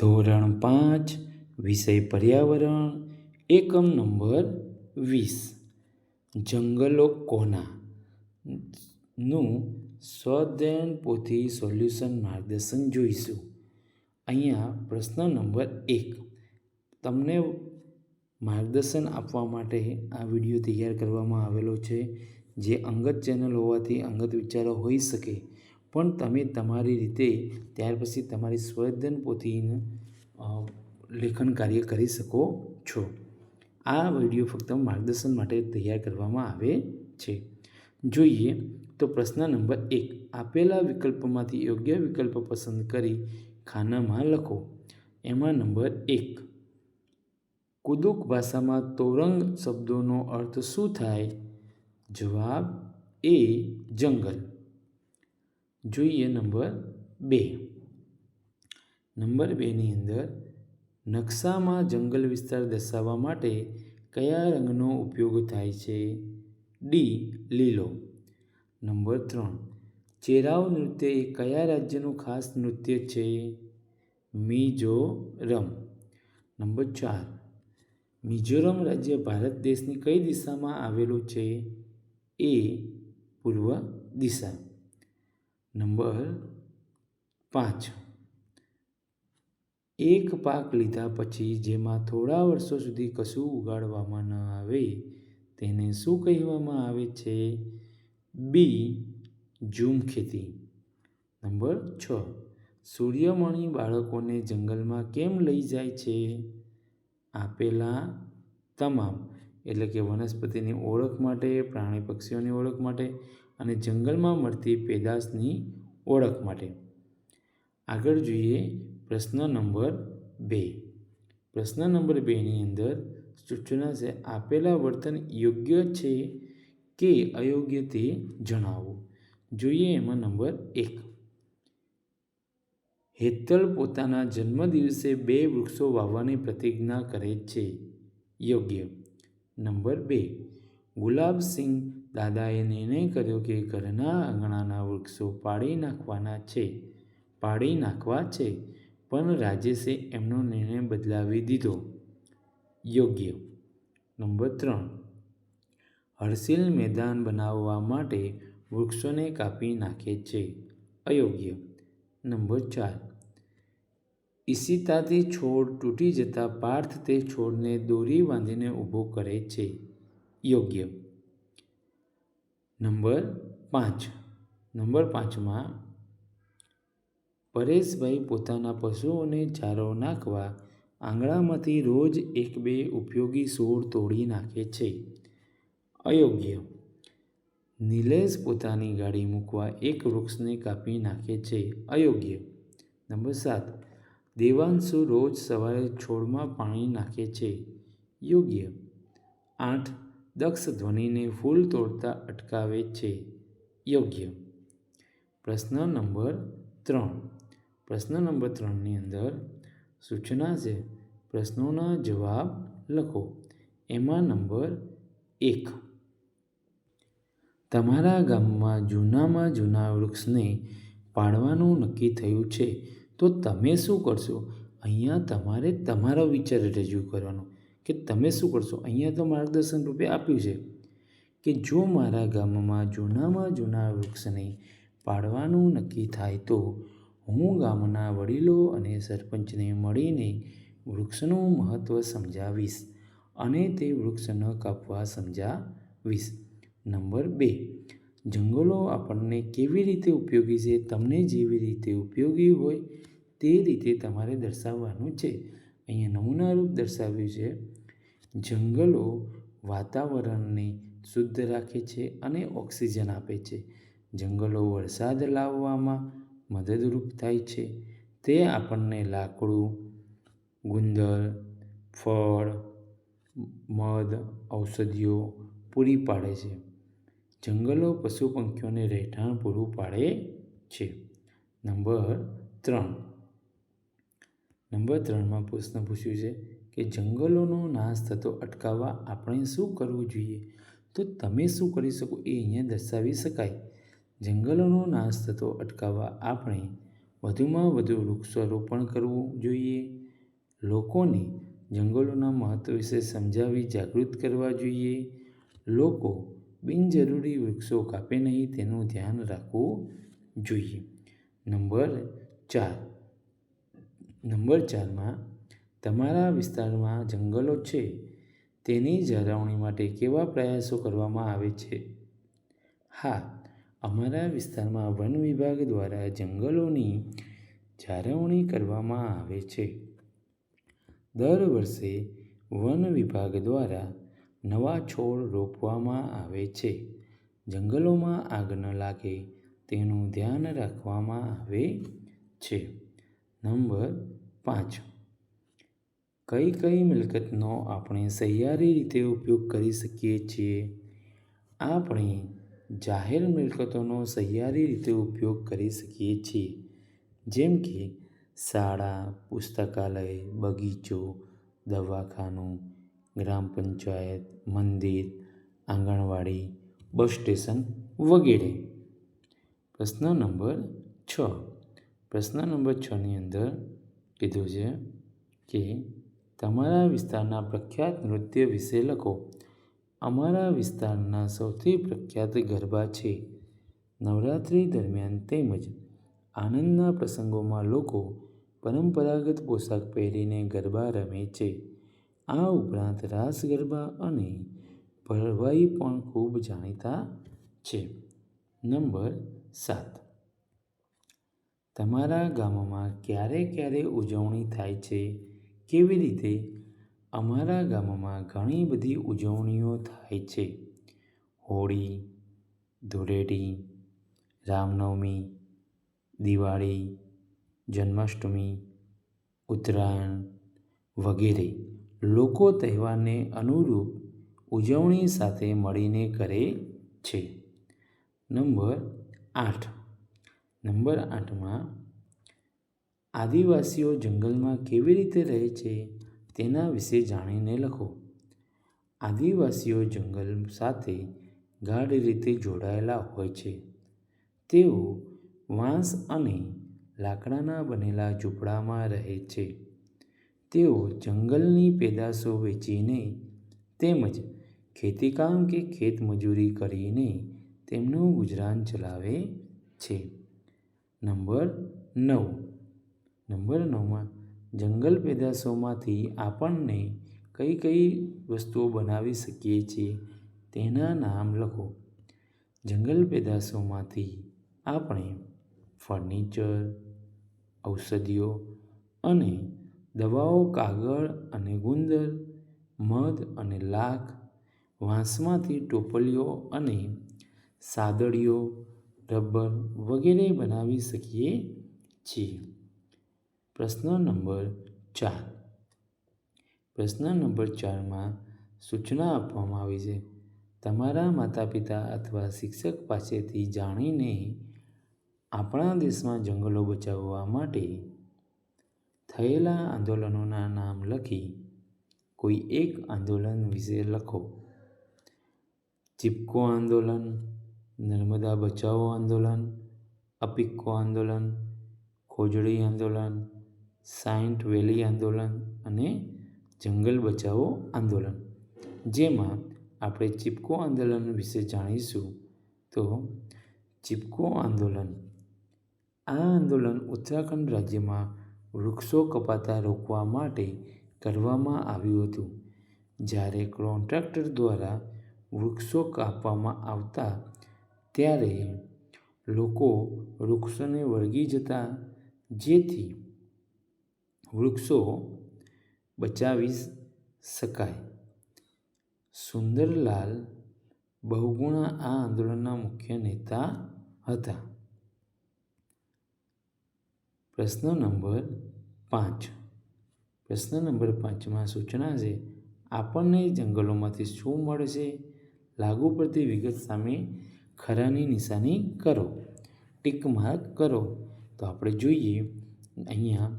ધોરણ 5 વિષય પર્યાવરણ એકમ નંબર 20 જંગલો કોના નું સ્વાધ્યાયન પોથી સોલ્યુશન માર્ગદર્શન જોઈશું. અહીંયા પ્રશ્ન નંબર 1 તમને માર્ગદર્શન આપવા માટે આ વિડીયો તૈયાર કરવામાં આવેલો છે. જે અંગત ચેનલ હોવાથી અંગત વિચારો હોઈ શકે, પણ તમે તમારી રીતે ત્યાર પછી તમારી સ્વાધ્યાયન પોથીનું લેખન કાર્ય કરી શકો છો. આ વિડીયો ફક્ત માર્ગદર્શન માટે તૈયાર કરવામાં આવે છે. જોઈએ તો પ્રશ્ન નંબર 1 આપેલા વિકલ્પોમાંથી યોગ્ય વિકલ્પ પસંદ કરી ખાનામાં લખો. એમાં નંબર 1 કુદુક ભાષામાં તોરંગ શબ્દોનો અર્થ શું થાય? જવાબ એ જંગલ. જોઈએ નંબર 2. નંબર 2 ની અંદર નકશામાં જંગલ વિસ્તાર દર્શાવવા માટે કયા રંગનો ઉપયોગ થાય છે? ડી લીલો. નંબર 3 ચેરાવ નૃત્ય એ કયા રાજ્યનું ખાસ નૃત્ય છે? મિઝોરમ. નંબર 4 મિઝોરમ રાજ્ય ભારત દેશની કઈ દિશામાં આવેલું છે? એ પૂર્વ દિશા. નંબર 5 એક પાક લીધા પછી જેમાં થોડા વર્ષો સુધી કશું ઉગાડવામાં ન આવે તેને શું કહેવામાં આવે છે? બી ઝૂમ ખેતી. નંબર 6 સૂર્યમણિ બાળકોને જંગલમાં કેમ લઈ જાય છે? આપેલા તમામ એટલે કે વનસ્પતિની ઓળખ માટે, પ્રાણી પક્ષીઓની ઓળખ માટે અને જંગલમાં મળતી પેદાશની ઓળખ માટે. આગળ જોઈએ પ્રશ્ન નંબર 2. પ્રશ્ન નંબર 2 ની અંદર સૂચના છે આપેલા વર્તન યોગ્ય છે કે અયોગ્ય તે જણાવો. જોઈએ એમાં નંબર 1 હેતલ પોતાના જન્મદિવસે 2 વૃક્ષો વાવવાની પ્રતિજ્ઞા કરે છે. યોગ્ય. નંબર 2 ગુલાબસિંહ દાદાએ નિર્ણય કર્યો કે ઘરના આંગણાના વૃક્ષો પાડી નાખવા છે, પણ રાજેશે એમનો નિર્ણય બદલાવી દીધો. યોગ્ય. નંબર 3 હર્ષિલ મેદાન બનાવવા માટે વૃક્ષોને કાપી નાખે છે. અયોગ્ય. નંબર 4 ઈશિતાથી છોડ તૂટી જતા પાર્થ તે છોડને દોરી બાંધીને ઊભો કરે છે. યોગ્ય. નંબર 5 માં પરેશભાઈ પોતાના પશુઓને ચારો નાખવા આંગણામાંથી રોજ 1-2 ઉપયોગી છોડ તોડી નાખે છે. અયોગ્ય. નિલેશ પોતાની ગાડી મૂકવા એક વૃક્ષને કાપી નાખે છે. અયોગ્ય. નંબર 7 દેવાંશુ રોજ સવારે છોડમાં પાણી નાખે છે. યોગ્ય. 8 દક્ષ ધ્વનિને ફૂલ તોડતા અટકાવે છે. યોગ્ય. પ્રશ્ન નંબર 3 ની અંદર સૂચના છે પ્રશ્નોના જવાબ લખો. એમાં નંબર 1 તમારા ગામમાં જૂનામાં જૂના વૃક્ષને પાડવાનું નક્કી થયું છે, તો તમે શું કરશો? અહીંયા તમારે તમારો વિચાર રજૂ કરવાનો કે તમે શું કરશો. અહીંયા તો માર્ગદર્શન રૂપે આપ્યું છે કે જો મારા ગામમાં જૂનામાં જૂના વૃક્ષને પાડવાનું નક્કી થાય તો હું ગામના વડીલો અને સરપંચને મળીને વૃક્ષનું મહત્ત્વ સમજાવીશ અને તે વૃક્ષ ન કાપવા સમજાવીશ. નંબર 2 જંગલો આપણને કેવી રીતે ઉપયોગી છે? તમને જેવી રીતે ઉપયોગી હોય તે રીતે તમારે દર્શાવવાનું છે. અહીંયા નમૂનારૂપ દર્શાવ્યું છે. જંગલો વાતાવરણને શુદ્ધ રાખે છે અને ઓક્સિજન આપે છે. જંગલો વરસાદ લાવવામાં મદદરૂપ થાય છે. તે આપણને લાકડું, ગુંદર, ફળ, મધ, ઔષધિઓ પૂરી પાડે છે. જંગલો પશુ પંખીઓને રહેઠાણ પૂરું પાડે છે. નંબર 3માં પ્રશ્ન પૂછ્યું છે કે જંગલોનો નાશ થતો અટકાવવા આપણે શું કરવું જોઈએ? તો તમે શું કરી શકો એ અહીંયા દર્શાવી શકાય. જંગલોનો નાશ થતો અટકાવવા આપણે વધુમાં વધુ વૃક્ષારોપણ કરવું જોઈએ. લોકોને જંગલોના મહત્વ વિશે સમજાવી જાગૃત કરવા જોઈએ. લોકો બિનજરૂરી વૃક્ષો કાપે નહીં તેનું ધ્યાન રાખવું જોઈએ. નંબર 4માં તમારા વિસ્તારમાં જંગલો છે તેની જાળવણી માટે કેવા પ્રયાસો કરવામાં આવે છે? હા, અમારા વિસ્તારમાં વન વિભાગ દ્વારા જંગલોની જાળવણી કરવામાં આવે છે. દર વર્ષે વન વિભાગ દ્વારા નવા છોડ રોપવામાં આવે છે. જંગલોમાં આગ ન લાગે તેનું ધ્યાન રાખવામાં આવે છે. નંબર 5. કઈ મિલકતનો આપણે સહિયારી રીતે ઉપયોગ કરી શકીએ છીએ? આપણે જાહેર મિલકતોનો સહિયારી રીતે ઉપયોગ કરી શકીએ છીએ. જેમ કે શાળા, પુસ્તકાલય, બગીચો, દવાખાનું, ગ્રામ પંચાયત, મંદિર, આંગણવાડી, બસ સ્ટેશન વગેરે. પ્રશ્ન નંબર 6ની અંદર કીધું છે કે તમારા વિસ્તારના પ્રખ્યાત નૃત્ય વિશે લખો. અમારા વિસ્તારના સૌથી પ્રખ્યાત ગરબા છે. નવરાત્રિ દરમિયાન તેમજ આનંદના પ્રસંગોમાં લોકો પરંપરાગત પોશાક પહેરીને ગરબા રમે છે. આ ઉપરાંત રાસ ગરબા અને ભરવાઈ પણ ખૂબ જાણીતા છે. નંબર 7. તમારા ગામમાં ક્યારે ઉજવણી થાય છે? કેવી રીતે? અમારા ગામમાં ઘણી બધી ઉજવણીઓ થાય છે. હોળી, ધૂળેટી, રામનવમી, દિવાળી, જન્માષ્ટમી, ઉત્તરાયણ વગેરે. લોકો તહેવારને અનુરૂપ ઉજવણી સાથે મળીને કરે છે. નંબર 8માં આદિવાસીઓ જંગલમાં કેવી રીતે રહે છે તેના વિશે જાણીને લખો. આદિવાસીઓ જંગલ સાથે ગાઢ રીતે જોડાયેલા હોય છે. તેઓ વાંસ અને લાકડાના બનેલા ઝૂંપડામાં રહે છે. તેઓ જંગલની પેદાશો વેચીને તેમજ ખેતીકામ કે ખેતમજૂરી કરીને તેમનું ગુજરાન ચલાવે છે. નંબર 9માં જંગલ પેદાશોમાંથી આપણને કઈ વસ્તુઓ બનાવી શકીએ છીએ તેના નામ લખો. જંગલ પેદાશોમાંથી આપણે ફર્નિચર, ઔષધિઓ અને દવાઓ, કાગળ અને ગુંદર, મધ અને લાખ, વાંસમાંથી ટોપલીઓ અને સાદડીઓ, રબર વગેરે બનાવી શકીએ છીએ. પ્રશ્ન નંબર 4માં સૂચના આપવામાં આવી છે. તમારા માતા-પિતા અથવા શિક્ષક પાસેથી જાણીને આપણા દેશમાં જંગલો બચાવવા માટે થયેલા આંદોલનોના નામ લખી કોઈ એક આંદોલન વિશે લખો. ચિપકો આંદોલન, નર્મદા બચાવો આંદોલન, અપિક્કો આંદોલન, ખોજડી આંદોલન, સાયન્ટ વેલી આંદોલન અને જંગલ બચાવો આંદોલન. જેમાં આપણે ચિપકો આંદોલન વિશે જાણીશું. તો ચિપકો આંદોલન. આ આંદોલન ઉત્તરાખંડ રાજ્યમાં વૃક્ષો કપાતા રોકવા માટે કરવામાં આવ્યું હતું. જ્યારે કોન્ટ્રાક્ટર દ્વારા વૃક્ષો કાપવામાં આવતા ત્યારે લોકો વૃક્ષોને વળગી જતા, જેથી વૃક્ષો બચાવી શકાય. સુંદરલાલ બહુગુણા આ આંદોલનના મુખ્ય નેતા હતા. પ્રશ્ન નંબર 5માં સૂચના છે. આપણને જંગલોમાંથી શું મળે છે? લાગુ પડતી વિગત સામે ખરાની નિશાની કરો. ટિક માર્ક કરો. તો આપણે જોઈએ અહીંયા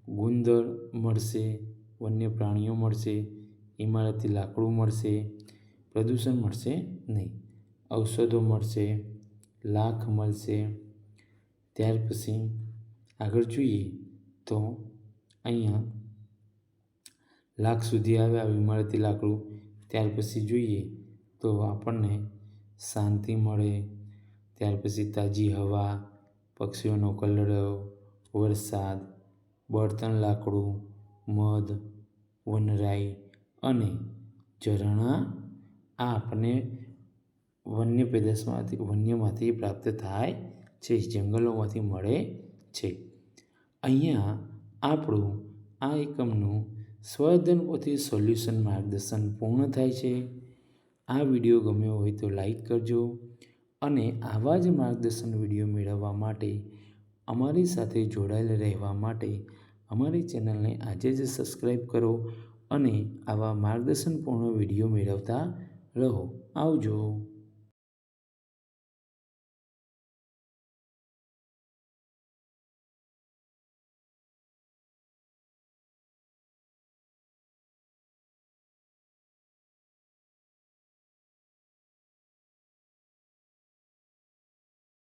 ગુંદર મળશે, વન્ય પ્રાણીઓ મળશે, ઇમારતી લાકડું મળશે, પ્રદૂષણ મળશે નહીં. ઔષધો મળશે, લાખ મળશે, ત્યાર પછી આગળ જોઈએ તો અહીંયા લાખ સુધી આવે આવી ઇમારતી લાકડું. ત્યાર પછી જોઈએ તો આપણને શાંતિ મળે. ત્યાર પછી તાજી હવા, પક્ષીઓનો કલરવ, વરસાદ, બળતણ લાકડું, મધ, વનરાઈ અને ઝરણા આ આપણને વન્યમાંથી પ્રાપ્ત થાય છે, જંગલોમાંથી મળે છે. અહીંયા આપણું આ એકમનું સ્વઅધ્યયન પોથી સોલ્યુશન માર્ગદર્શન પૂર્ણ થાય છે. આ વિડીયો ગમ્યો હોય તો લાઈક કરજો અને આવા જ માર્ગદર્શન વિડીયો મેળવવા માટે અમારી સાથે જોડાયેલ રહેવા માટે અમારી ચેનલને આજે જ સબસ્ક્રાઈબ કરો અને આવા માર્ગદર્શનપૂર્ણ વિડીયો મેળવતા રહો. આવજો.